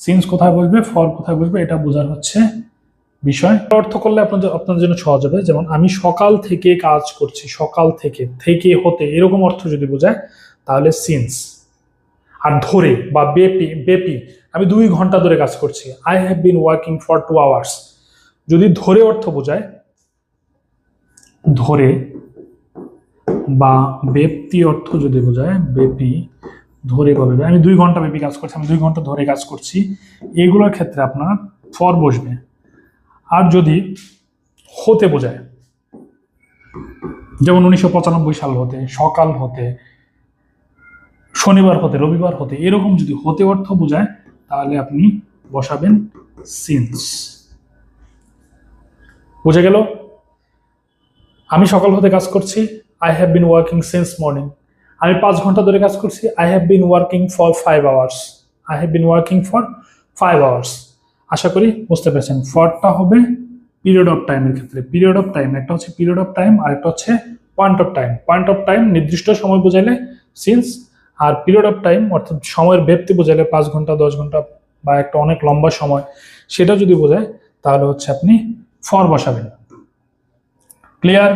Since কোথায় বসবে, for কোথায় বসবে, এটা বোঝার হচ্ছে বিষয়। অর্থ করলে আপনাদের জন্য সহজ হবে। যেমন আমি সকাল থেকে কাজ করছি, সকাল থেকে, থেকে হতে, এরকম অর্থ যদি বোঝায় তাহলে সিন্স। আর ধরে বা বেপি, বেপি আমি 2 ঘন্টা ধরে কাজ করছি, I have been working for 2 hours. যদি ধরে অর্থ বোঝায়, ধরে বা ব্যক্তি অর্থ যদি বোঝায়, বেপি ধরে বলবে আমি 2 ঘন্টা বেপি কাজ করছি, আমি 2 ঘন্টা ধরে কাজ করছি, এগুলোর ক্ষেত্রে আপনার ফর বসবে। আর যদি হতে বোঝায়, যেমন 1995 সাল হতে, সকাল হতে, শনিবার হতে, রবিবার হতে, এরকম যদি হতে অর্থ বোঝায় তাহলে আপনি বসাবেন সিন্স। বুঝে গেল? আমি সকাল হতে কাজ করছি, I have been working since morning. আমি 5 ঘন্টা ধরে কাজ করছি, I have been working for 5 hours. I have been working for 5 hours. আশা করি বুঝতে পেরেছেন। ফরটা হবে পিরিয়ড অফ টাইমের ক্ষেত্রে। পিরিয়ড অফ টাইম, একটা হচ্ছে পিরিয়ড অফ টাইম আর একটা হচ্ছে point of time. Point of time নির্দিষ্ট সময় বোঝাইলে সিন্স, আর পিরিয়ড অফ টাইম অর্থাৎ সময়ের ব্যক্তি বোঝাইলে 5 ঘন্টা, 10 ঘন্টা বা একটা অনেক লম্বা সময়, সেটা যদি বোঝায় তাহলে হচ্ছে আপনি ফর বসাবেন। ক্লিয়ার?